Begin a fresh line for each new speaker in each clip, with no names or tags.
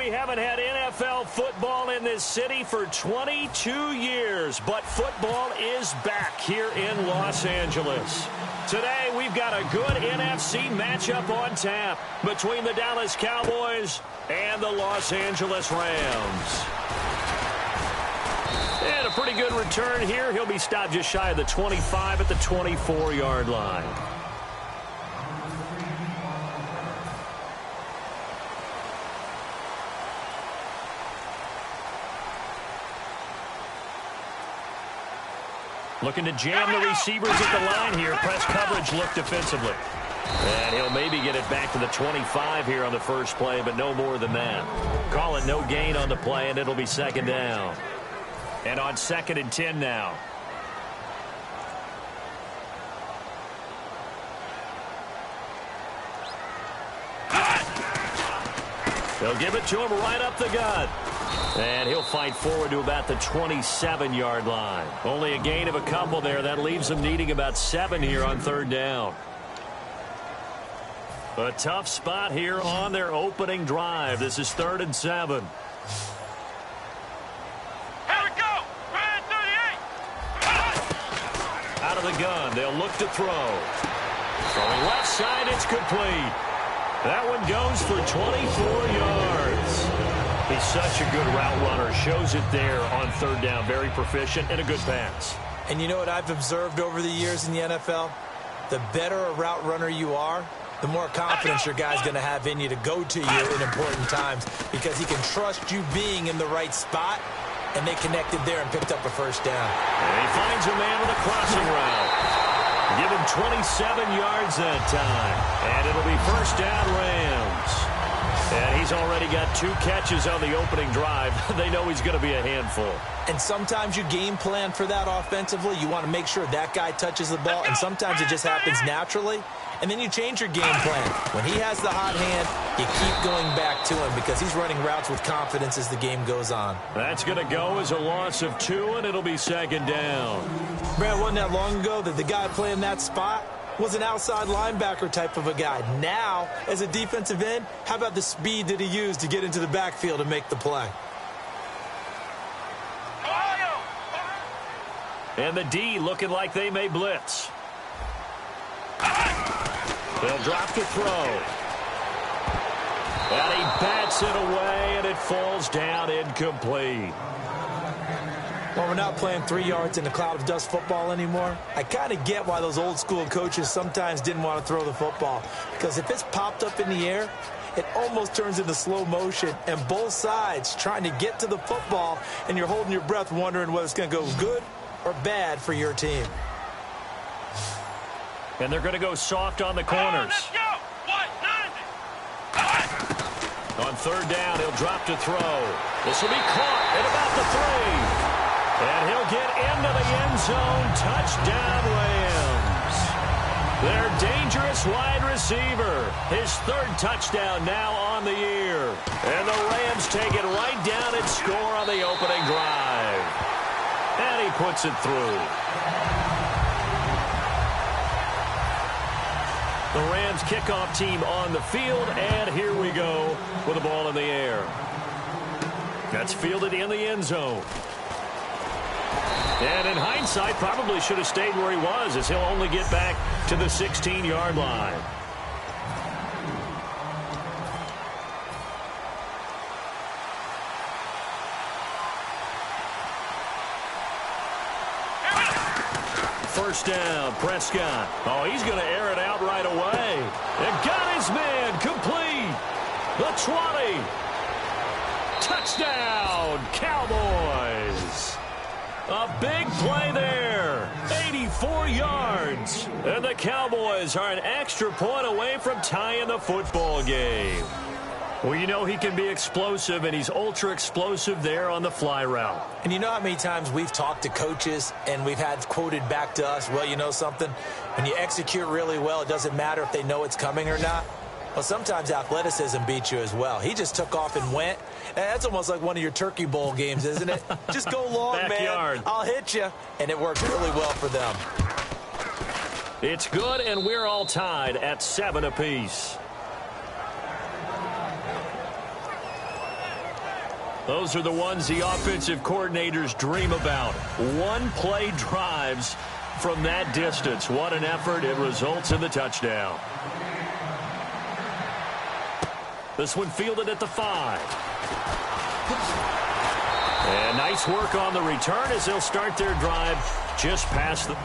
we haven't had NFL football in this city for 22 years, but football is back here in Los Angeles. Today, we've got a good NFC matchup on tap between the Dallas Cowboys and the Los Angeles Rams. And a pretty good return here. He'll be stopped just shy of the 25 at the 24-yard line. Looking to jam the receivers at the line here. Press coverage look defensively. And he'll maybe get it back to the 25 here on the first play, but no more than that. Call it no gain on the play, and it'll be second down. And on 2nd and 10 now. They'll give it to him right up the gut. And he'll fight forward to about the 27-yard line. Only a gain of a couple there. That leaves them needing about 7 here on 3rd down. A tough spot here on their opening drive. This is 3rd and 7.
Here we go! Red 38!
Out of the gun. They'll look to throw. Throwing left side, it's complete. That one goes for 24 yards. He's such a good route runner. Shows it there on 3rd down. Very proficient and a good pass.
And you know what I've observed over the years in the NFL? The better a route runner you are, the more confidence your guy's going to have in you to go to you in important times because he can trust you being in the right spot, and they connected there and picked up a first down.
And he finds a man with a crossing route. Give him 27 yards that time. And it'll be first down Rams. And he's already got 2 catches on the opening drive. They know he's going to be a handful.
And sometimes you game plan for that offensively. You want to make sure that guy touches the ball, and sometimes it just happens naturally. And then you change your game plan. When he has the hot hand, you keep going back to him because he's running routes with confidence as the game goes on.
That's going to go as a loss of 2, and it'll be second down.
Brad, wasn't that long ago that the guy playing that spot was an outside linebacker type of a guy. Now, as a defensive end, how about the speed that he used to get into the backfield and make the play?
And the D looking like they may blitz. They'll drop to throw. And he bats it away, and it falls down incomplete.
Well, we're not playing 3 yards in a cloud of dust football anymore. I kind of get why those old school coaches sometimes didn't want to throw the football. Because if it's popped up in the air, it almost turns into slow motion. And both sides trying to get to the football, and you're holding your breath wondering whether it's going to go good or bad for your team.
And they're going to go soft on the corners.
Let's go! 190!
On 3rd down, he'll drop to throw. This will be caught at about the 3. And he'll get into the end zone. Touchdown, Rams. Their dangerous wide receiver. His 3rd touchdown now on the year. And the Rams take it right down and score on the opening drive. And he puts it through. The Rams kickoff team on the field, and here we go with the ball in the air. That's fielded in the end zone. And in hindsight, probably should have stayed where he was, as he'll only get back to the 16-yard line. First down, Prescott. Oh, he's going to air it out right away. And got his man complete. The 20. Touchdown, Cowboys. A big play there. 84 yards. And the Cowboys are an extra point away from tying the football game. Well, you know he can be explosive, and he's ultra-explosive there on the fly route.
And you know how many times we've talked to coaches and we've had quoted back to us, well, you know something? When you execute really well, it doesn't matter if they know it's coming or not. Well, sometimes athleticism beats you as well. He just took off and went. And that's almost like one of your Turkey Bowl games, isn't it? Just go long,
Backyard.
man. I'll hit you. And it worked really well for them.
It's good, and we're all tied at 7 apiece. Those are the ones the offensive coordinators dream about. One-play drives from that distance. What an effort. It results in the touchdown. This one fielded at the 5. And nice work on the return as they'll start their drive just past the...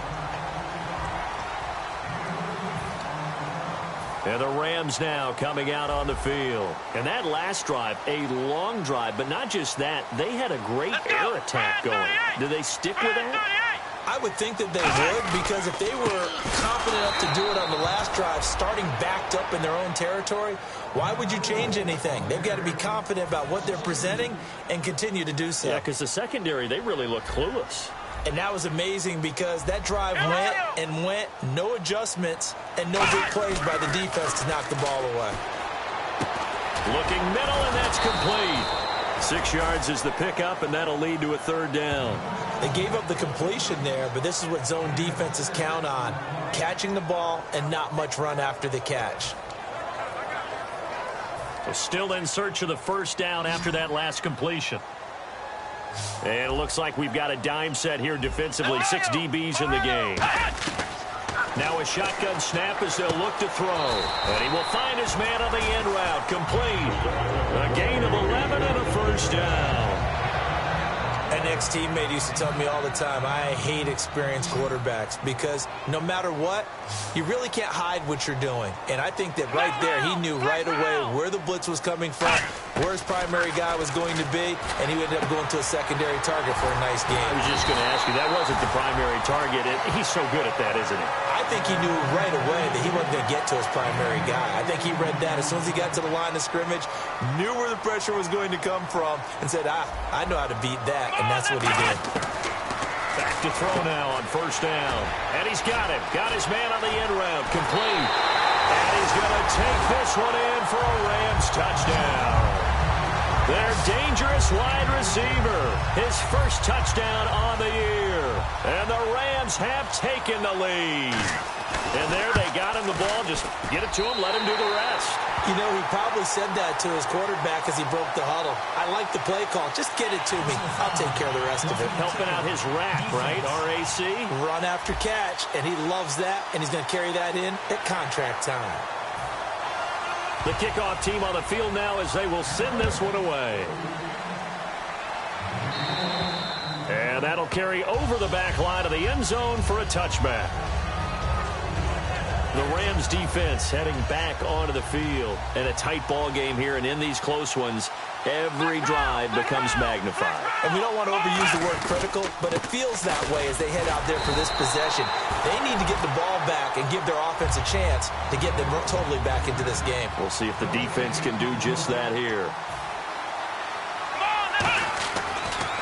And the Rams now coming out on the field. And that last drive, a long drive, but not just that. They had a great air attack going. Do they stick with that?
I would think that they would, because if they were confident enough to do it on the last drive, starting backed up in their own territory, why would you change anything? They've got to be confident about what they're presenting and continue to do so.
Yeah, because the secondary, they really look clueless.
And that was amazing because that drive went, no adjustments, and no big plays by the defense to knock the ball away.
Looking middle, and that's complete. 6 yards is the pickup, and that'll lead to a third down.
They gave up the completion there, but this is what zone defenses count on. Catching the ball and not much run after the catch.
So still in search of the first down after that last completion. And it looks like we've got a dime set here defensively. 6 DBs in the game. Now a shotgun snap as they'll look to throw. And he will find his man on the end route. Complete. A gain of 11 and a first down.
An ex-teammate used to tell me all the time, I hate experienced quarterbacks because no matter what, you really can't hide what you're doing. And I think that right there, he knew right away where the blitz was coming from, where his primary guy was going to be, and he ended up going to a secondary target for a nice game.
I was just going to ask you, that wasn't the primary target. He's so good at that, isn't he?
I think he knew right away that he wasn't going to get to his primary guy. I think he read that as soon as he got to the line of scrimmage, knew where the pressure was going to come from, and said, I know how to beat that, and that's what he did.
Back to throw now on first down. And he's got him. Got his man on the end route. Complete. And he's going to take this one in for a Rams touchdown. Their dangerous wide receiver. His first touchdown on the year. And the Rams have taken the lead. And there they got him the ball. Just get it to him. Let him do the rest.
You know, he probably said that to his quarterback as he broke the huddle. I like the play call. Just get it to me. I'll take care of the rest of it.
Helping out his rack, right? RAC.
Run after catch, and he loves that, and he's going to carry that in at contract time.
The kickoff team on the field now as they will send this one away. And that'll carry over the back line of the end zone for a touchback. The Rams defense heading back onto the field. And a tight ball game here, and in these close ones, every drive becomes magnified.
And we don't want to overuse the word critical, but it feels that way as they head out there for this possession. They need to get the ball back and give their offense a chance to get them totally back into this game.
We'll see if the defense can do just that here.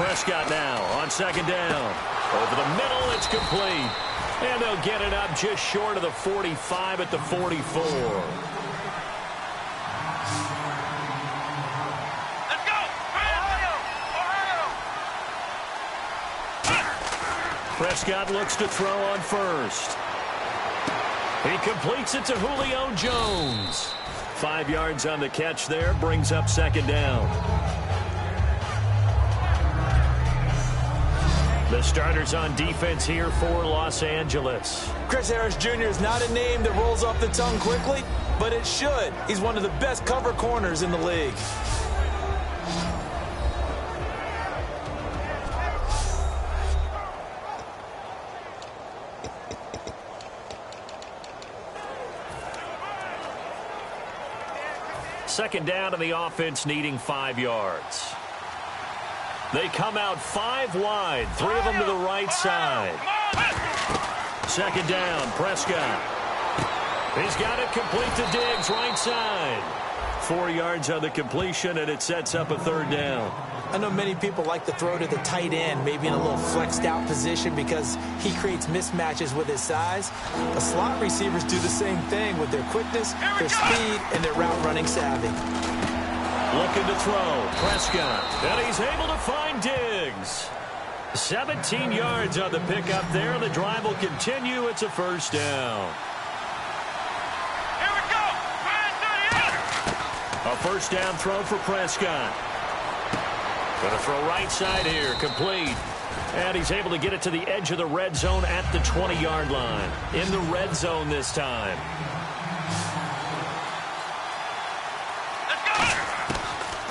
Prescott now on second down. Over the middle, it's complete. And they'll get it up just short of the 45 at the 44.
Let's go! Ohio!
Prescott looks to throw on first. He completes it to Julio Jones. 5 yards on the catch there, brings up second down. The starters on defense here for Los Angeles.
Chris Harris Jr. is not a name that rolls off the tongue quickly, but it should. He's one of the best cover corners in the league.
Second down to the offense, needing 5 yards. They come out 5 wide, 3 of them to the right side. Second down, Prescott. He's got it complete to Diggs, right side. 4 yards on the completion, and it sets up a third down.
I know many people like to throw to the tight end, maybe in a little flexed out position because he creates mismatches with his size. But slot receivers do the same thing with their quickness, their speed, and their route running savvy.
Looking to throw, Prescott, and he's able to find Diggs. 17 yards on the pickup there. The drive will continue. It's a first down.
Here we go!
A first down throw for Prescott. Going to throw right side here, complete. And he's able to get it to the edge of the red zone at the 20-yard line. In the red zone this time.
Let's go!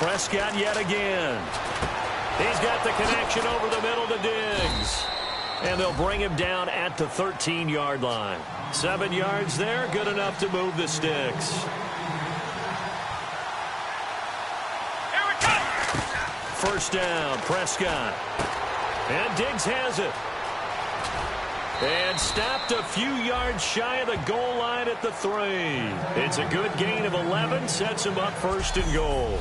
Prescott yet again. He's got the connection over the middle to Diggs. And they'll bring him down at the 13-yard line. 7 yards there, good enough to move the sticks.
Here we go!
First down, Prescott. And Diggs has it. And stopped a few yards shy of the goal line at the 3. It's a good gain of 11, sets him up first and goal.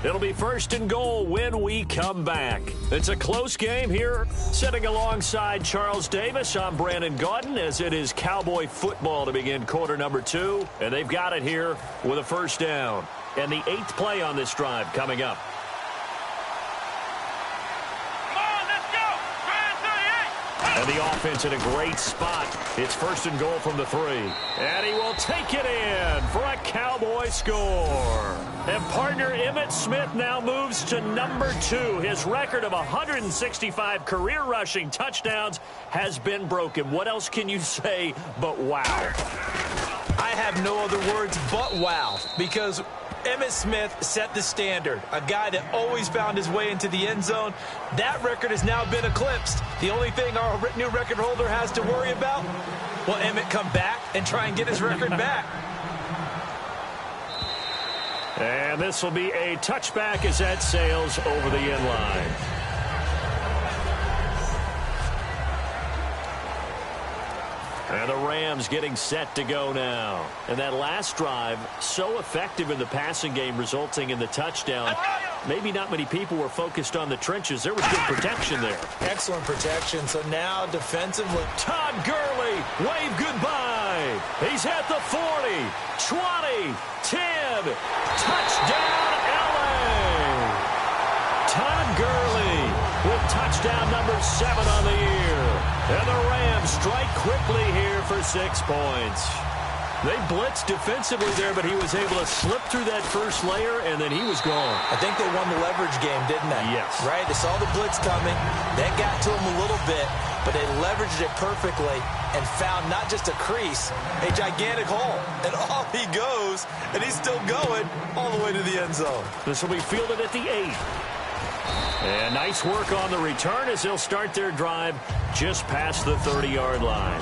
It'll be first and goal when we come back. It's a close game here. Sitting alongside Charles Davis, I'm Brandon Gaudin, as it is Cowboy football to begin quarter number 2. And they've got it here with a first down. And the 8th play on this drive coming up. And the offense in a great spot. It's first and goal from the 3. And he will take it in for a Cowboy score. And partner Emmitt Smith now moves to number 2. His record of 165 career rushing touchdowns has been broken. What else can you say but wow?
I have no other words but wow, because Emmitt Smith set the standard. A guy that always found his way into the end zone. That record has now been eclipsed. The only thing our new record holder has to worry about, will Emmitt come back and try and get his record back?
And this will be a touchback as that sails over the end line. And the Rams getting set to go now. And that last drive, so effective in the passing game, resulting in the touchdown. Maybe not many people were focused on the trenches. There was good protection there.
Excellent protection. So now defensively,
Todd Gurley, wave goodbye. He's at the 40, 20, 10. Touchdown, LA. Todd Gurley with touchdown number 7 on the year. And the Rams strike quickly here for 6 points. They blitzed defensively there, but he was able to slip through that first layer, and then he was gone.
I think they won the leverage game, didn't they?
Yes.
Right? They saw the blitz coming. That got to him a little bit, but they leveraged it perfectly and found not just a crease, a gigantic hole. And off he goes, and he's still going all the way to the end zone.
This will be fielded at the 8. And nice work on the return as they'll start their drive just past the 30-yard line.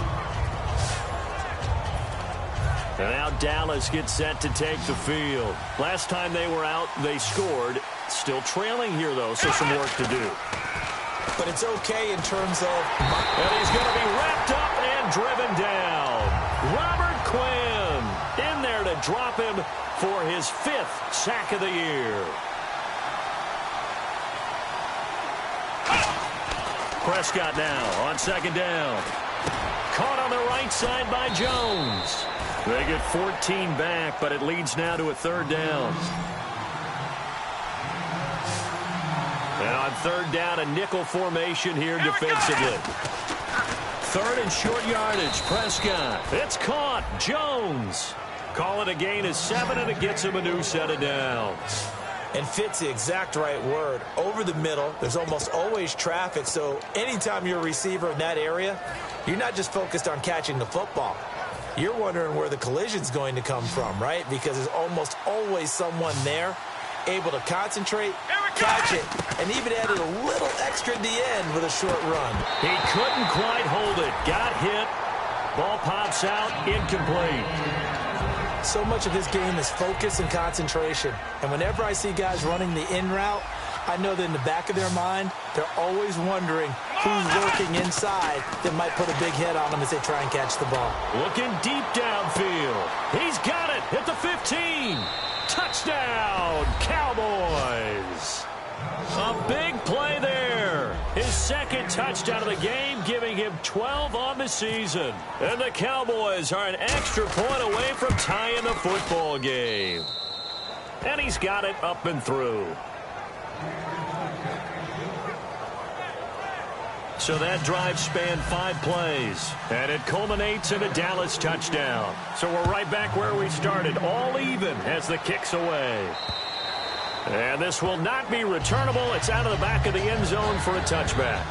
And now Dallas gets set to take the field. Last time they were out, they scored. Still trailing here, though, so some work to do.
But it's okay in terms of...
And he's going to be wrapped up and driven down. Robert Quinn in there to drop him for his 5th sack of the year. Prescott now on second down. Caught on the right side by Jones. They get 14 back, but it leads now to a 3rd down. And on 3rd down, a nickel formation here defensively. 3rd and short yardage, Prescott. It's caught. Jones. Call it a gain of 7, and it gets him a new set of downs.
And fits the exact right word. Over the middle, there's almost always traffic, so anytime you're a receiver in that area, you're not just focused on catching the football. You're wondering where the collision's going to come from, right? Because there's almost always someone there able to concentrate, catch it, and even added a little extra at the end with a short run.
He couldn't quite hold it. Got hit. Ball pops out, incomplete.
So much of his game is focus and concentration. And whenever I see guys running the in route, I know that in the back of their mind, they're always wondering who's working inside that might put a big hit on them as they try and catch the ball.
Looking deep downfield. He's got it at the 15. Touchdown, Cowboys. A big play there. His 2nd touchdown of the game, giving him 12 on the season. And the Cowboys are an extra point away from tying the football game. And he's got it up and through. So that drive spanned 5 plays, and it culminates in a Dallas touchdown. So we're right back where we started, all even as the kick's away. And this will not be returnable. It's out of the back of the end zone for a touchback.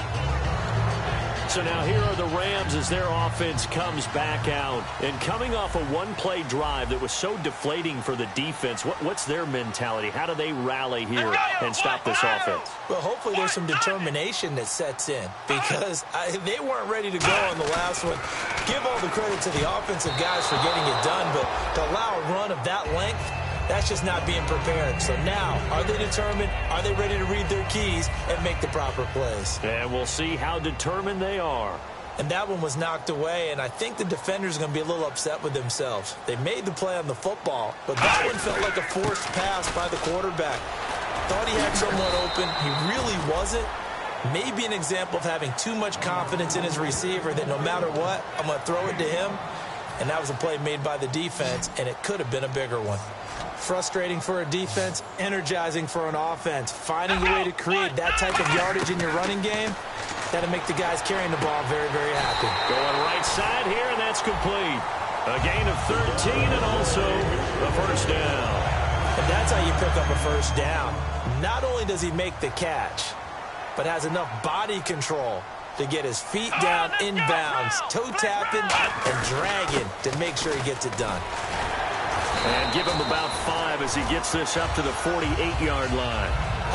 So now here are the Rams as their offense comes back out. And coming off a one-play drive that was so deflating for the defense, what's their mentality? How do they rally here and stop this offense?
Well, hopefully there's some determination that sets in because they weren't ready to go on the last one. Give all the credit to the offensive guys for getting it done, but to allow a run of that length, that's just not being prepared. So now, are they determined? Are they ready to read their keys and make the proper plays?
And we'll see how determined they are.
And that one was knocked away, and I think the defenders are going to be a little upset with themselves. They made the play on the football, but that one felt like a forced pass by the quarterback. Thought he had someone open. He really wasn't. Maybe an example of having too much confidence in his receiver that no matter what, I'm going to throw it to him. And that was a play made by the defense, and it could have been a bigger one. Frustrating for a defense, energizing for an offense. Finding a way to create that type of yardage in your running game, that'll make the guys carrying the ball very, very happy.
Going right side here, and that's complete. A gain of 13 and also a first down.
And that's how you pick up a first down. Not only does he make the catch, but has enough body control to get his feet down inbounds, toe tapping and dragging to make sure he gets it done.
And give him about 5 as he gets this up to the 48-yard line.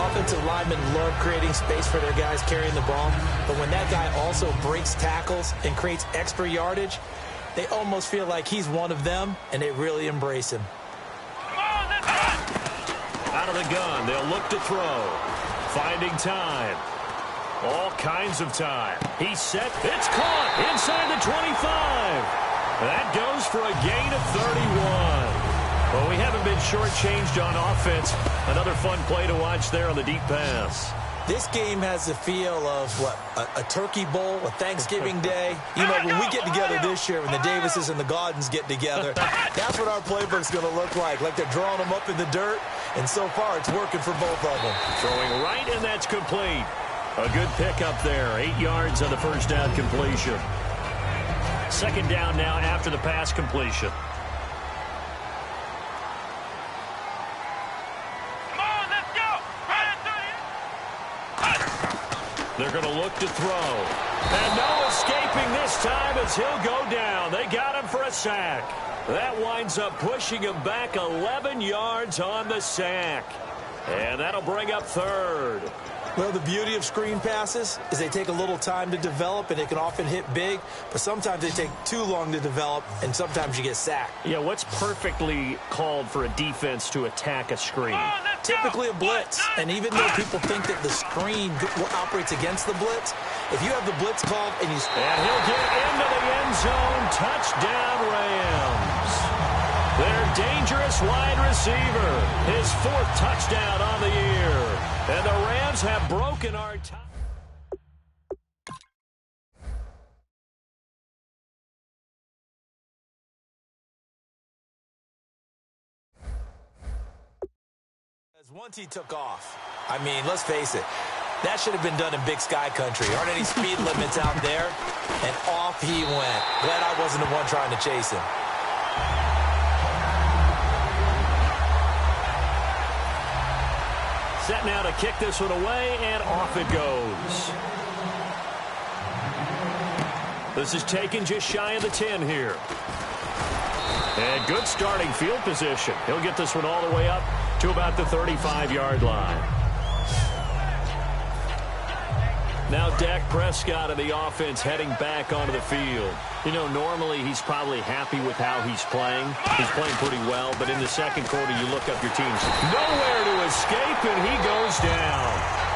Offensive linemen love creating space for their guys carrying the ball, but when that guy also breaks tackles and creates extra yardage, they almost feel like he's one of them, and they really embrace him.
Out of the gun, they'll look to throw. Finding time. All kinds of time. He's set. It's caught inside the 25. That goes for a gain of 31. Well, we haven't been shortchanged on offense. Another fun play to watch there on the deep pass.
This game has the feel of, a turkey bowl, a Thanksgiving day. You know, when we get together this year, when the Davises and the Gaudens get together, that's what our playbook's going to look like they're drawing them up in the dirt, and so far it's working for both of them.
Throwing right, and that's complete. A good pickup there. 8 yards on the first down completion. Second down now after the pass completion. They're going to look to throw. And no escaping this time as he'll go down. They got him for a sack. That winds up pushing him back 11 yards on the sack. And that'll bring up third.
Well, the beauty of screen passes is they take a little time to develop, and they can often hit big, but sometimes they take too long to develop, and sometimes you get sacked.
Yeah, what's perfectly called for a defense to attack a screen?
Typically a blitz, and even though people think that the screen operates against the blitz, if you have the blitz called and you...
And he'll get into the end zone. Touchdown, Rams. Their dangerous wide receiver. His 4th touchdown on the year. And the Rams have broken our tie.
Once he took off, I mean, let's face it, that should have been done in Big Sky country. Aren't any speed limits out there? And off he went. Glad I wasn't the one trying to chase him.
Set now to kick this one away, and off it goes. This is taken just shy of the 10 here. And good starting field position. He'll get this one all the way up to about the 35-yard line. Now Dak Prescott of the offense heading back onto the field. You know, normally he's probably happy with how he's playing. He's playing pretty well, but in the second quarter, you look up your team's nowhere to escape, and he goes down.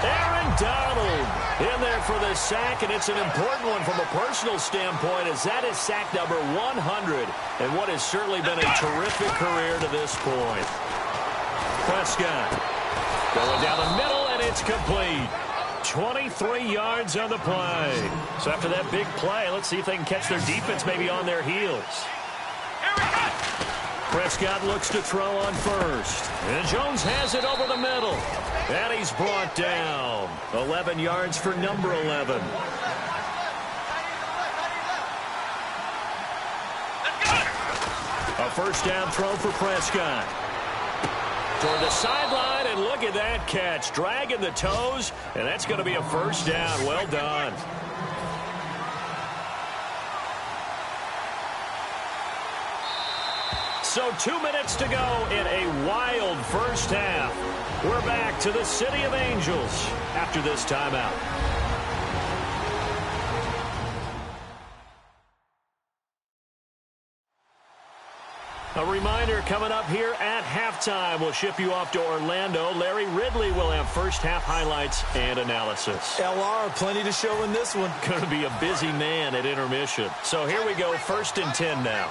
Aaron Donald in there for the sack, and it's an important one from a personal standpoint, as that is sack number 100, and what has certainly been a terrific career to this point. Prescott going down the middle, and it's complete. 23 yards on the play. So after that big play, let's see if they can catch their defense maybe on their heels. Prescott looks to throw on first. And Jones has it over the middle. And he's brought down. 11 yards for number 11. A first down throw for Prescott. Toward the sideline, and And look at that catch, dragging the toes, and that's going to be a first down. Well done. So 2 minutes to go in a wild first half. We're back to the City of Angels after this timeout. A reminder coming up here at halftime. We'll ship you off to Orlando. Larry Ridley will have first half highlights and analysis.
LR, plenty to show in this one.
Going to be a busy man at intermission. So here we go, 1st and 10 now.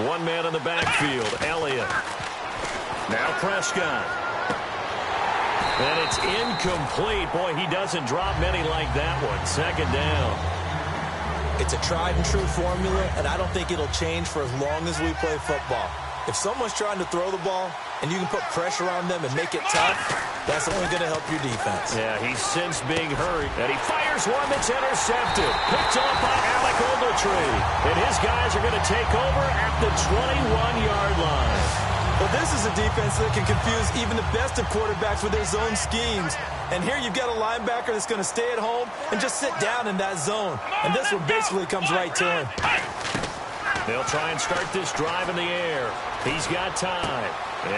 One man in the backfield, Elliott. Now Prescott. And it's incomplete. Boy, he doesn't drop many like that one. 2nd down.
It's a tried-and-true formula, and I don't think it'll change for as long as we play football. If someone's trying to throw the ball and you can put pressure on them and make it tough, that's only going to help your defense.
Yeah, he's since being hurt, and he fires one that's intercepted. Picked off by Alec Ogletree. And his guys are going to take over at the 21-yard line.
Well, this is a defense that can confuse even the best of quarterbacks with their zone schemes. And here you've got a linebacker that's going to stay at home and just sit down in that zone. And this one basically comes right to him.
They'll try and start this drive in the air. He's got time.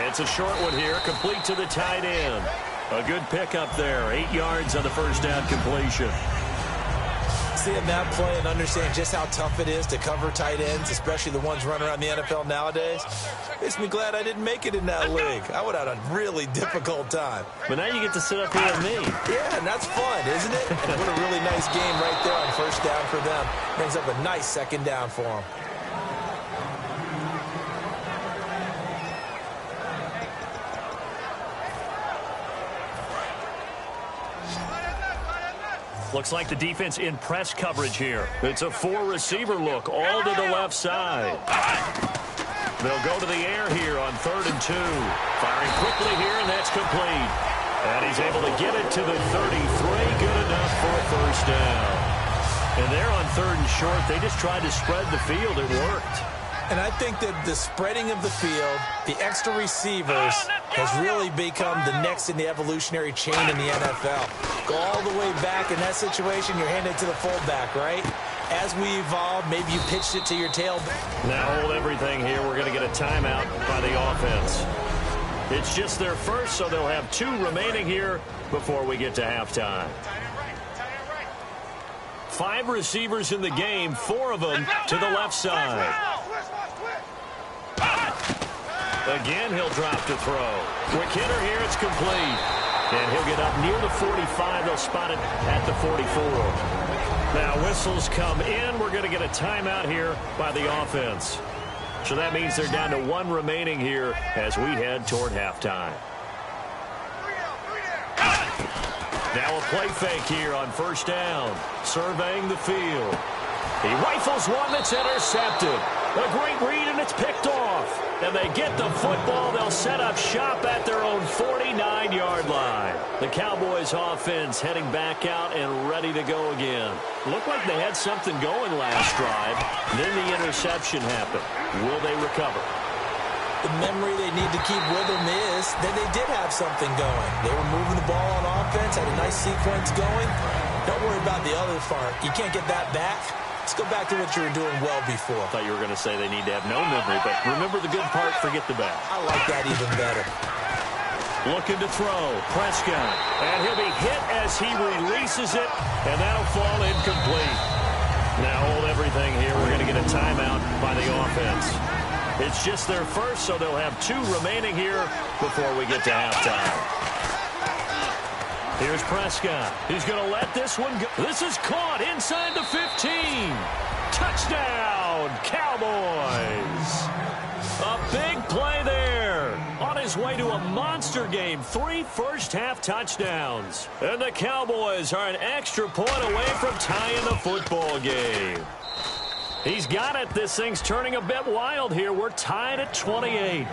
It's a short one here, complete to the tight end. A good pickup there, 8 yards on the first down completion.
Seeing that play and understand just how tough it is to cover tight ends, especially the ones running around the NFL nowadays, makes me glad I didn't make it in that league. I would have had a really difficult time.
But now you get to sit up here with me.
Yeah, and that's fun, isn't it? And what a really nice game right there on first down for them. Brings up a nice 2nd down for them.
Looks like the defense in press coverage here. It's a 4-receiver look, all to the left side. They'll go to the air here on 3rd and 2. Firing quickly here, and that's complete. And he's able to get it to the 33. Good enough for a first down. And they're on 3rd and short. They just tried to spread the field. It worked.
And I think that the spreading of the field, the extra receivers, has really become the next in the evolutionary chain in the NFL. Go all the way back in that situation, you're handed to the fullback, right? As we evolve, maybe you pitched it to your tailback.
Now hold everything here. We're going to get a timeout by the offense. It's just their first, so they'll have 2 remaining here before we get to halftime. 5 receivers in the game, 4 of them to the left side. Again, he'll drop to throw. Quick hitter here, it's complete. And he'll get up near the 45. They'll spot it at the 44. Now whistles come in. We're going to get a timeout here by the offense. So that means they're down to 1 remaining here as we head toward halftime. Now a play fake here on first down. Surveying the field. He rifles one that's intercepted. A great read, and it's picked off. And they get the football. They'll set up shop at their own 49-yard line. The Cowboys offense heading back out and ready to go again. Looked like they had something going last drive. Then the interception happened. Will they recover?
The memory they need to keep with them is that they did have something going. They were moving the ball on offense, had a nice sequence going. Don't worry about the other part. You can't get that back. Let's go back to what you were doing well before.
I thought you were going to say they need to have no memory, but remember the good part, forget the bad.
I like that even better.
Looking to throw, Prescott. And he'll be hit as he releases it, and that'll fall incomplete. Now hold everything here. We're going to get a timeout by the offense. It's just their first, so they'll have 2 remaining here before we get to halftime. Here's Prescott. He's going to let this one go. This is caught inside the 15. Touchdown, Cowboys. A big play there. On his way to a monster game. 3 first-half touchdowns. And the Cowboys are an extra point away from tying the football game. He's got it. This thing's turning a bit wild here. We're tied at 28.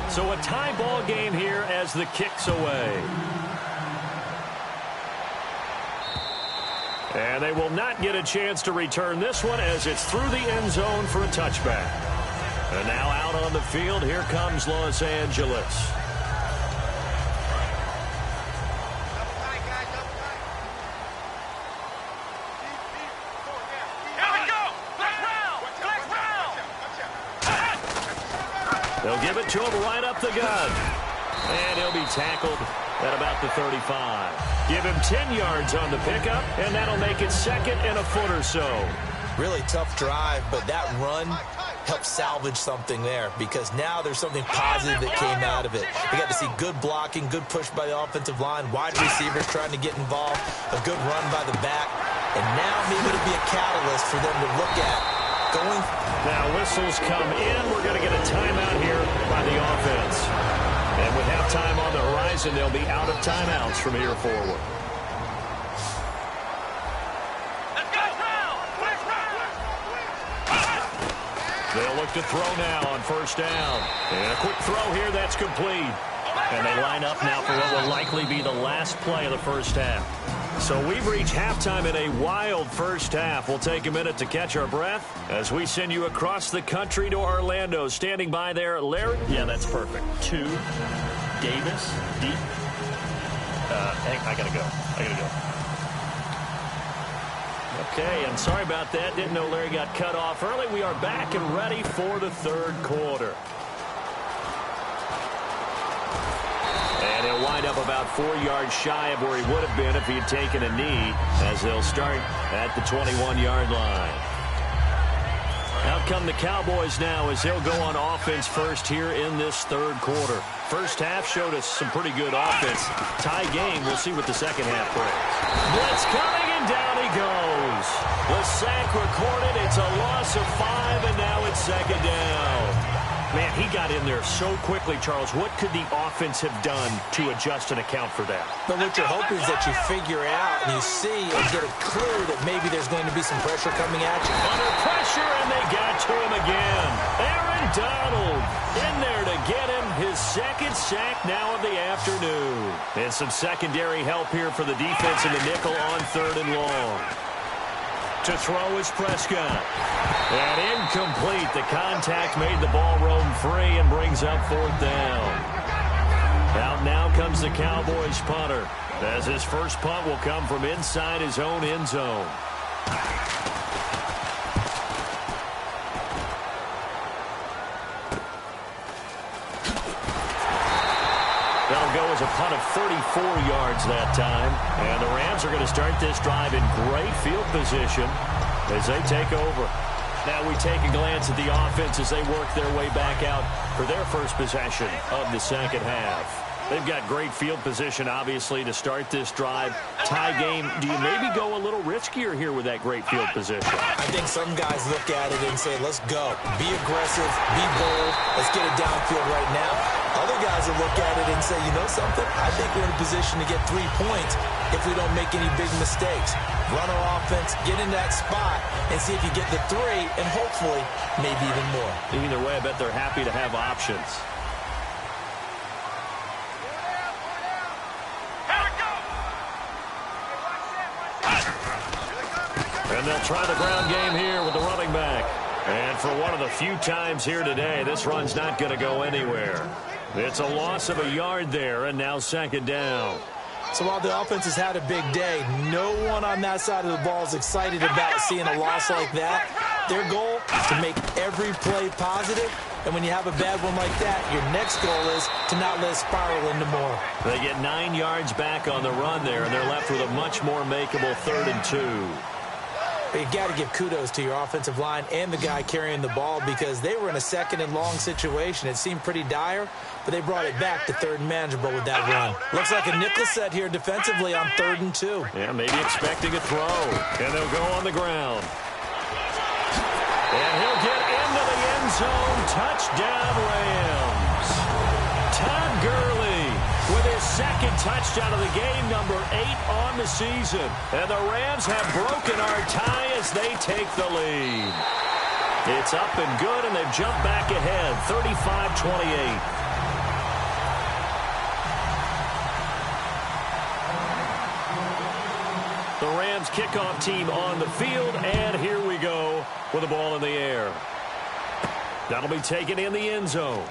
So a tie ball game here as the kick's away. And And they will not get a chance to return this one as it's through the end zone for a touchback. And now out on the field, here comes Los Angeles. They'll give it to him right up the gut. And he'll be tackled at about the 35. Give him 10 yards on the pickup, and that'll make it second and a foot or so.
Really tough drive, but that run helped salvage something there because now there's something positive that came out of it. We got to see good blocking, good push by the offensive line, wide receivers trying to get involved, a good run by the back, and now maybe it'll be a catalyst for them to look at going.
Now whistles come in. We're going to get a timeout here by the offense. And with halftime on the horizon, they'll be out of timeouts from here forward. They'll look to throw now on first down. And a quick throw here that's complete. And they line up now for what will likely be the last play of the first half. So we've reached halftime in a wild first half. We'll take a minute to catch our breath as we send you across the country to Orlando. Standing by there, Larry.
Yeah, that's perfect. 2, Davis, deep. I gotta go.
Okay, and sorry about that. Didn't know Larry got cut off early. We are back and ready for the third quarter. And he'll wind up about 4 yards shy of where he would have been if he had taken a knee, as they'll start at the 21-yard line. Out come the Cowboys now as they'll go on offense first here in this third quarter. First half showed us some pretty good offense. Tie game. We'll see what the second half brings. Blitz coming, and down he goes. The sack recorded. It's a loss of 5, and now it's second down. Man, he got in there so quickly, Charles. What could the offense have done to adjust and account for that?
But what you're hoping is that you figure out and you see and get a clue that maybe there's going to be some pressure coming at you.
Under pressure, and they got to him again. Aaron Donald in there to get him his second sack now of the afternoon. And some secondary help here for the defense in the nickel on third and long. To throw is Prescott. And incomplete. The contact made the ball roam free and brings up fourth down. Out now comes the Cowboys punter, as his first punt will come from inside his own end zone. That'll go as a punt of 34 yards that time. And the Rams are going to start this drive in great field position as they take over. Now we take a glance at the offense as they work their way back out for their first possession of the second half. They've got great field position, obviously, to start this drive. Tie game. Do you maybe go a little riskier here with that great field position?
I think some guys look at it and say, let's go. Be aggressive. Be bold. Let's get it downfield right now. Other guys will look at it and say, you know something? I think we're in a position to get 3 points if we don't make any big mistakes. Run our offense, get in that spot, and see if you get the 3, and hopefully maybe even more.
Either way, I bet they're happy to have options. And they'll try the ground game here with the running back. And for one of the few times here today, this run's not going to go anywhere. It's a loss of a yard there, and now second down.
So while the offense has had a big day, no one on that side of the ball is excited about seeing a loss like that. Their goal is to make every play positive, and when you have a bad one like that, your next goal is to not let it spiral into more.
They get 9 yards back on the run there, and they're left with a much more makeable 3rd and 2.
But you got to give kudos to your offensive line and the guy carrying the ball because they were in a second and long situation. It seemed pretty dire, but they brought it back to 3rd and manageable with that run. Looks like a nickel set here defensively on 3rd and 2.
Yeah, maybe expecting a throw. And they'll go on the ground. And he'll get into the end zone. Touchdown, Rams. Todd Gurley with his second touchdown of the game, number 8 on the season. And the Rams have broken our tie as they take the lead. It's up and good, and they've jumped back ahead, 35-28. The Rams kickoff team on the field, and here we go with the ball in the air. That'll be taken in the end zone.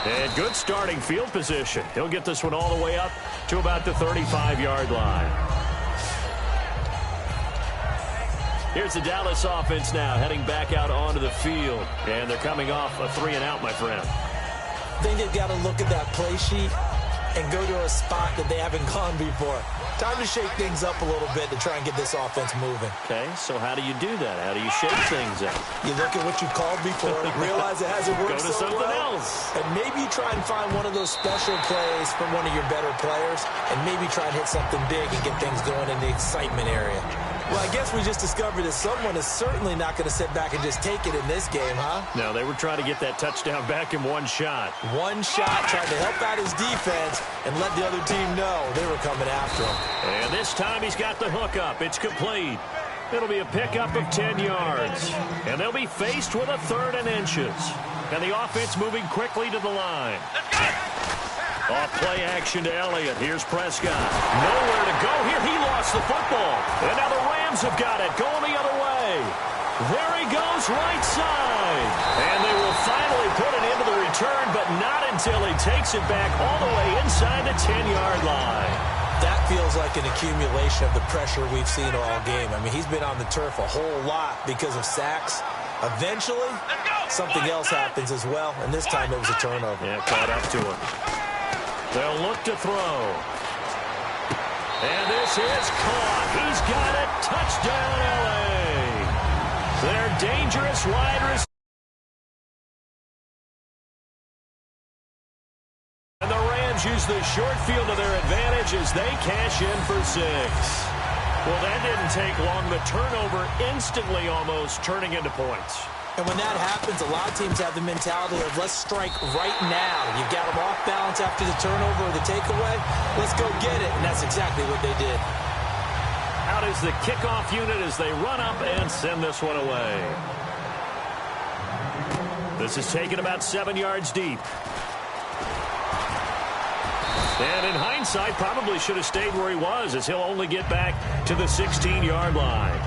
And good starting field position. He'll get this one all the way up to about the 35-yard line. Here's the Dallas offense now heading back out onto the field. And they're coming off a 3-and-out, my friend.
I think they've got to look at that play sheet and go to a spot that they haven't gone before. Time to shake things up a little bit to try and get this offense moving.
Okay, so how do you do that? How do you shake things up?
You look at what you called before, realize it hasn't worked
Go to
so
something
well,
else.
and maybe you try and find one of those special plays from one of your better players, and maybe try and hit something big and get things going in the excitement area. Well, I guess we just discovered that someone is certainly not going to sit back and just take it in this game, huh?
No, they were trying to get that touchdown back in one shot.
One shot, trying to help out his defense and let the other team know they were coming after him.
And this time he's got the hook up. It's complete. It'll be a pickup of 10 yards. And they'll be faced with a 3rd and inches. And the offense moving quickly to the line. Off play action to Elliott. Here's Prescott. Nowhere to go here. He lost the football. And now the Rams have got it. Going the other way. There he goes, right side. And they will finally put it into the return, but not until he takes it back all the way inside the 10-yard line.
That feels like an accumulation of the pressure we've seen all game. I mean, he's been on the turf a whole lot because of sacks. Eventually, something else happens as well, and this time it was a turnover.
Yeah, caught up to him. They'll look to throw. And this is caught. He's got it. Touchdown, L.A. Their dangerous wide receiver. And the Rams use the short field to their advantage as they cash in for 6. Well, that didn't take long. The turnover instantly almost turning into points.
And when that happens, a lot of teams have the mentality of let's strike right now. You've got them off balance after the turnover or the takeaway. Let's go get it. And that's exactly what they did.
Out is the kickoff unit as they run up and send this one away. This is taken about 7 yards deep. And in hindsight, probably should have stayed where he was as he'll only get back to the 16-yard line.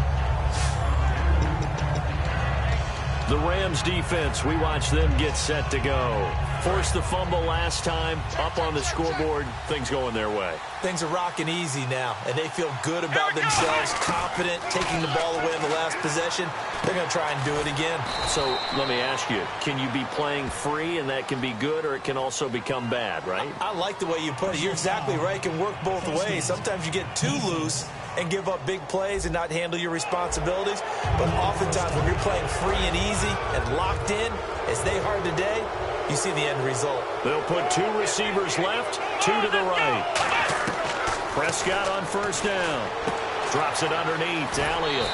The Rams defense, we watch them get set to go. Forced the fumble last time, up on the scoreboard, things going their way.
Things are rocking easy now, and they feel good about themselves, confident, taking the ball away in the last possession. They're going to try and do it again.
So let me ask you, can you be playing free and that can be good, or it can also become bad, right?
I like the way you put it. You're exactly right. It can work both ways. Sometimes you get too loose and give up big plays and not handle your responsibilities. But oftentimes when you're playing free and easy and locked in, as they are today, you see the end result.
They'll put 2 receivers left, 2 to the right. Prescott on first down. Drops it underneath to Elliott.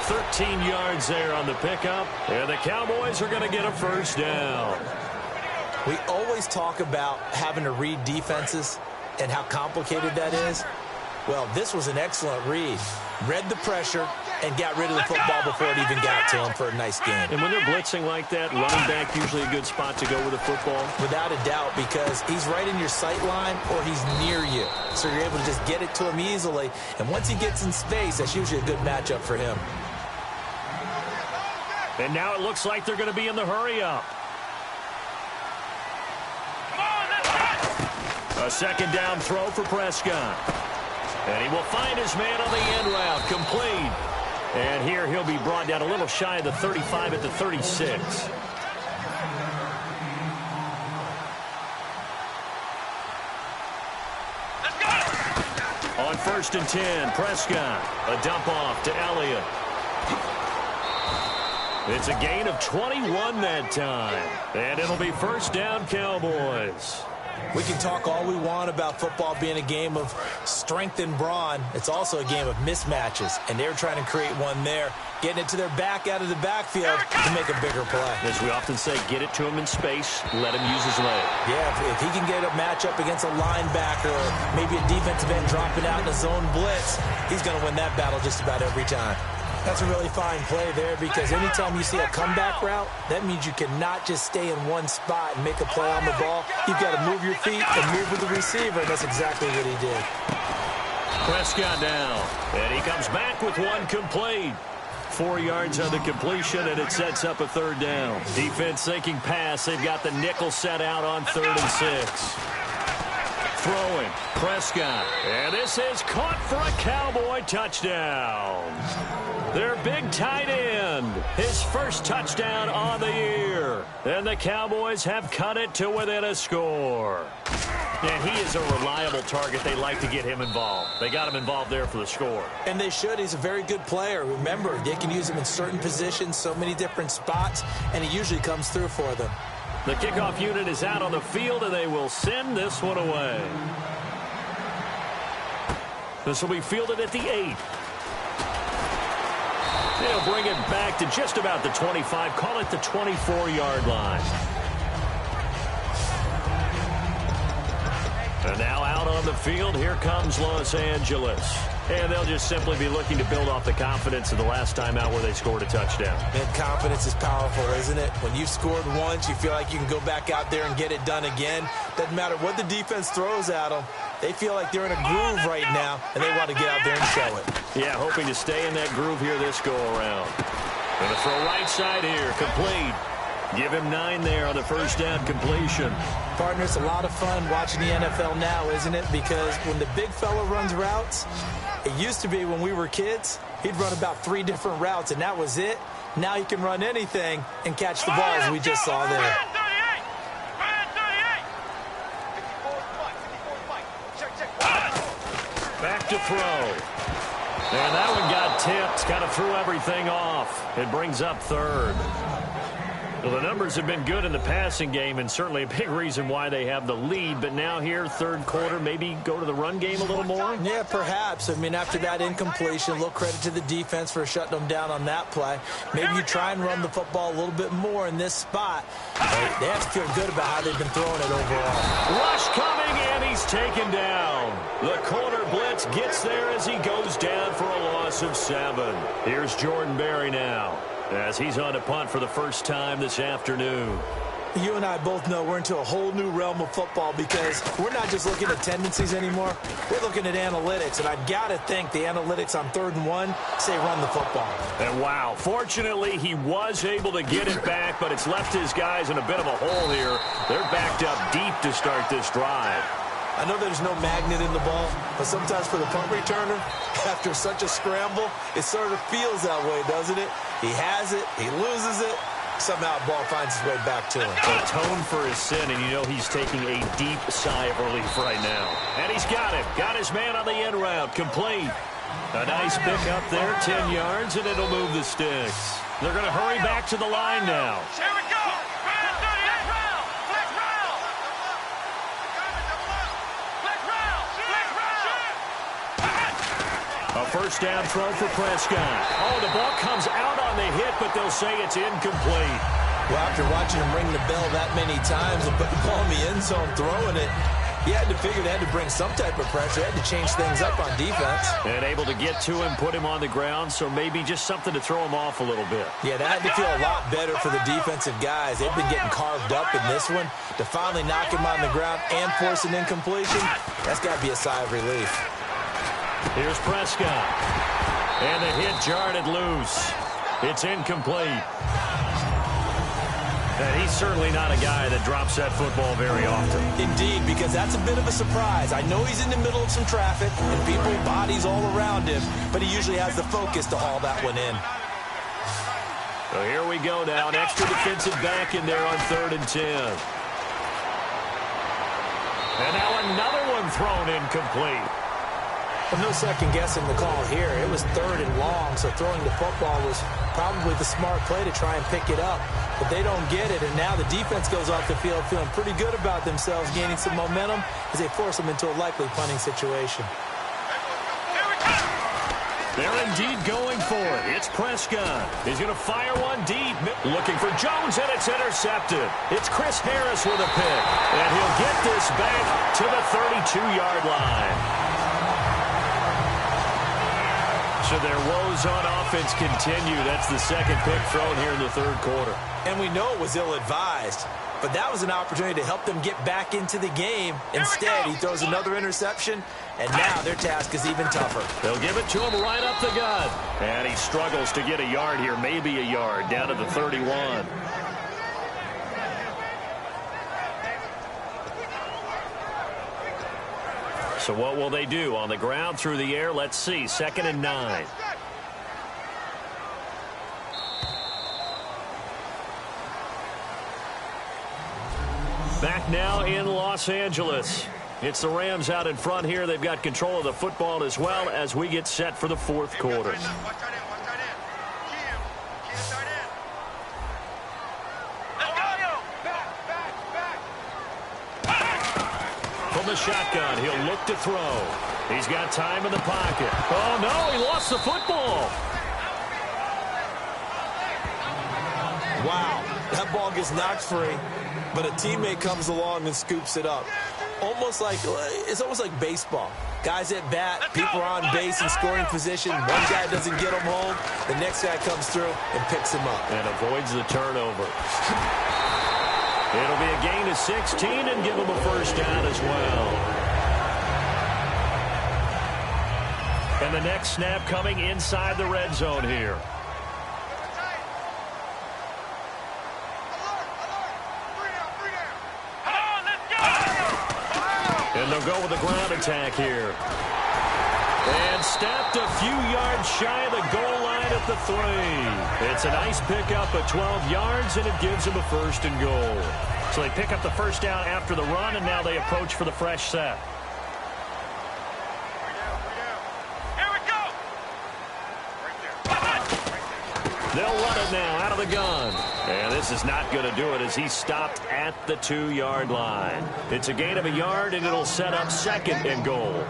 13 yards there on the pickup. And the Cowboys are going to get a first down.
We always talk about having to read defenses and how complicated that is. Well, this was an excellent read. Read the pressure and got rid of the football before it even got to him for a nice game.
And when they're blitzing like that, running back usually a good spot to go with the football?
Without a doubt, because he's right in your sight line or he's near you. So you're able to just get it to him easily. And once he gets in space, that's usually a good matchup for him.
And now it looks like they're going to be in the hurry-up. A second down throw for Prescott. And he will find his man on the end route, complete. And here he'll be brought down a little shy of the 35 at the 36. On 1st and 10, Prescott. A dump off to Elliott. It's a gain of 21 that time. And it'll be first down, Cowboys.
We can talk all we want about football being a game of strength and brawn. It's also a game of mismatches, and they're trying to create one there, getting it to their back out of the backfield to make a bigger play.
As we often say, get it to him in space, let him use his leg.
Yeah, if he can get a matchup against a linebacker or maybe a defensive end dropping out in a zone blitz, he's going to win that battle just about every time. That's a really fine play there because anytime you see a comeback route, that means you cannot just stay in one spot and make a play on the ball. You've got to move your feet and move with the receiver, and that's exactly what he did.
Prescott down, and he comes back with one complete. 4 yards on the completion, and it sets up a third down. Defense thinking pass. They've got the nickel set out on 3rd and 6. Throwing, Prescott, and this is caught for a Cowboy touchdown. Their big tight end, his first touchdown on the year. And the Cowboys have cut it to within a score.
Yeah, he is a reliable target. They like to get him involved. They got him involved there for the score.
And they should. He's a very good player. Remember, they can use him in certain positions, so many different spots, and he usually comes through for them.
The kickoff unit is out on the field, and they will send this one away. This will be fielded at the 8. They'll bring it back to just about the 25, call it the 24-yard line. And now out on the field, here comes Los Angeles. And they'll just simply be looking to build off the confidence of the last time out where they scored a touchdown.
And confidence is powerful, isn't it? When you've scored once, you feel like you can go back out there and get it done again. Doesn't matter what the defense throws at them. They feel like they're in a groove right now, and they want to get out there and show it.
Yeah, hoping to stay in that groove here this go-around. Going to throw right side here, complete. Give him 9 there on the first down completion.
Partner, it's a lot of fun watching the NFL now, isn't it? Because when the big fella runs routes, it used to be when we were kids, he'd run about 3 different routes, and that was it. Now he can run anything and catch the ball, as we just saw there.
Back to throw. And that one got tipped, kind of threw everything off. It brings up 3rd. Well, the numbers have been good in the passing game, and certainly a big reason why they have the lead. But now here, 3rd quarter, maybe go to the run game a little more?
Yeah, perhaps. I mean, after that incompletion, a little credit to the defense for shutting them down on that play. Maybe you try and run the football a little bit more in this spot. They have to feel good about how they've been throwing it overall.
Rush coming, and he's taken down. The corner blitz gets there as he goes down for a loss of 7. Here's Jordan Berry now, as he's on to punt for the first time this afternoon.
You and I both know we're into a whole new realm of football because we're not just looking at tendencies anymore. We're looking at analytics, and I've got to think the analytics on 3rd and 1 say run the football.
And wow, fortunately he was able to get it back, but it's left his guys in a bit of a hole here. They're backed up deep to start this drive.
I know there's no magnet in the ball, but sometimes for the punt returner, after such a scramble, it sort of feels that way, doesn't it? He has it, he loses it, somehow the ball finds its way back to him.
Atone for his sin, and you know he's taking a deep sigh of relief right now. And he's got him. Got his man on the end route. Complete. A nice pick up there, 10 yards, and it'll move the sticks. They're going to hurry back to the line now.
Here we go.
A first down throw for Prescott. Oh, the ball comes out on the hit, but they'll say it's incomplete.
Well, after watching him ring the bell that many times and put the ball in the end zone throwing it, he had to figure they had to bring some type of pressure. They had to change things up on defense.
And able to get to him, put him on the ground, so maybe just something to throw him off a little bit.
Yeah, that had to feel a lot better for the defensive guys. They've been getting carved up in this one. To finally knock him on the ground and force an incompletion, that's got to be a sigh of relief.
Here's Prescott. And the hit jarred it loose. It's incomplete. And he's certainly not a guy that drops that football very often.
Indeed, because that's a bit of a surprise. I know he's in the middle of some traffic and people, bodies all around him, but he usually has the focus to haul that one in.
So here we go now. An extra defensive back in there on 3rd and 10. And now another one thrown incomplete.
Well, no second guessing the call here. It was 3rd and long, so throwing the football was probably the smart play to try and pick it up. But they don't get it, and now the defense goes off the field feeling pretty good about themselves, gaining some momentum as they force them into a likely punting situation.
They're indeed going for it. It's Prescott. He's going to fire one deep. Looking for Jones, and it's intercepted. It's Chris Harris with a pick. And he'll get this back to the 32-yard line. So their woes on offense continue. That's the second pick thrown here in the third quarter.
And we know it was ill-advised, but that was an opportunity to help them get back into the game. Instead, he throws another interception, and now their task is even tougher.
They'll give it to him right up the gut. And he struggles to get a yard here, maybe a yard, down to the 31. So what will they do? On the ground, through the air, let's see. 2nd and 9. Back now in Los Angeles. It's the Rams out in front here. They've got control of the football as well as we get set for the fourth quarter. From the shotgun, he'll look to throw. He's got time in the pocket. Oh, no, he lost the football.
Wow, that ball gets knocked free, but a teammate comes along and scoops it up. It's almost like baseball. Guys at bat, people are on base in scoring position. One guy doesn't get him home. The next guy comes through and picks him up.
And avoids the turnover. It'll be a gain of 16 and give him a first down as well. And the next snap coming inside the red zone here. And they'll go with the ground attack here. And stepped a few yards shy of the goal line at the 3. It's a nice pickup of 12 yards, and it gives them a first and goal. So they pick up the first down after the run, and now they approach for the fresh set.
Here we go.
They'll run it now out of the gun. And this is not going to do it as he's stopped at the 2-yard line. It's a gain of a yard, and it'll set up 2nd and goal.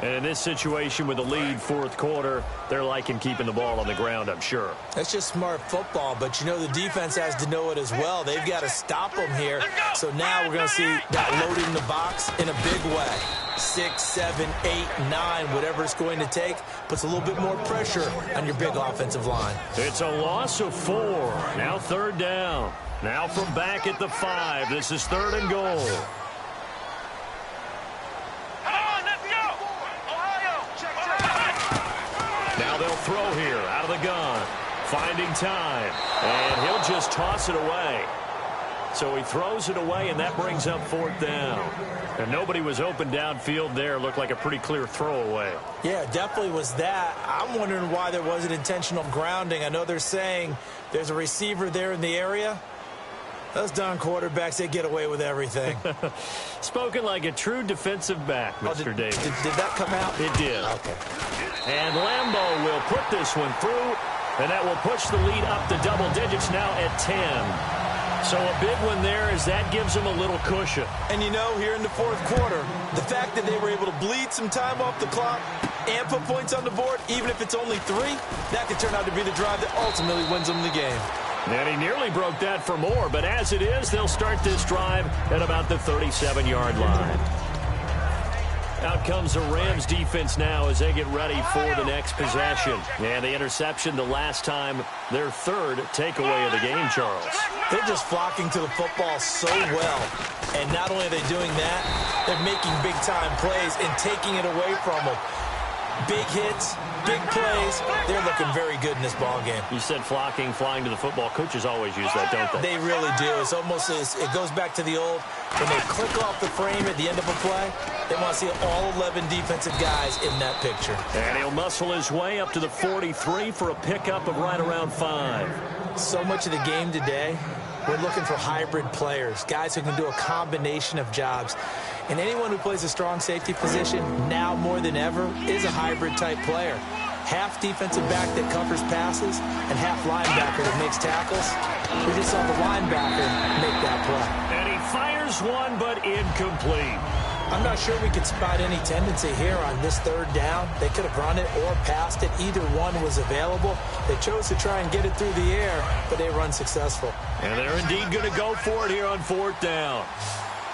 And in this situation with the lead, fourth quarter, they're liking keeping the ball on the ground, I'm sure.
That's just smart football, but you know the defense has to know it as well. They've got to stop them here. So now we're going to see that loading the box in a big way. 6, 7, 8, 9, whatever it's going to take, puts a little bit more pressure on your big offensive line.
It's a loss of 4. Now 3rd down. Now from back at the 5. This is 3rd and goal. Now they'll throw here out of the gun. Finding time. And he'll just toss it away. So he throws it away, and that brings up 4th down. And nobody was open downfield there. Looked like a pretty clear throwaway.
Yeah, definitely was that. I'm wondering why there wasn't intentional grounding. I know they're saying there's a receiver there in the area. Those darn quarterbacks, they get away with everything.
Spoken like a true defensive back, Mr. Davis.
Did that come out?
It did.
Okay.
And Lambeau will put this one through, and that will push the lead up to double digits now at 10. So a big one there as that gives them a little cushion.
And you know, here in the fourth quarter, the fact that they were able to bleed some time off the clock and put points on the board, even if it's only 3, that could turn out to be the drive that ultimately wins them the game.
And he nearly broke that for more, but as it is, they'll start this drive at about the 37-yard line. Out comes the Rams defense now as they get ready for the next possession. And the interception the last time, their 3rd takeaway of the game, Charles.
They're just flocking to the football so well. And not only are they doing that, they're making big-time plays and taking it away from them. Big hits, big plays. They're looking very good in this ball game.
You said flocking, flying to the football. Coaches always use that, don't they?
They really do. It's almost as it goes back to the old, when they click off the frame at the end of a play, they want to see all 11 defensive guys in that picture.
And he'll muscle his way up to the 43 for a pickup of right around 5.
So much of the game today, we're looking for hybrid players, guys who can do a combination of jobs. And anyone who plays a strong safety position, now more than ever, is a hybrid-type player. Half defensive back that covers passes and half linebacker that makes tackles. We just saw the linebacker make that play.
And he fires one, but incomplete.
I'm not sure we could spot any tendency here on this 3rd down. They could have run it or passed it. Either one was available. They chose to try and get it through the air, but they were unsuccessful.
And they're indeed going to go for it here on 4th down.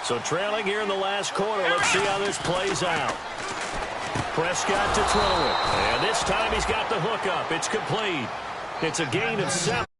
So trailing here in the last quarter, let's see how this plays out. Prescott to throw it. And this time he's got the hook up. It's complete. It's a gain of 7.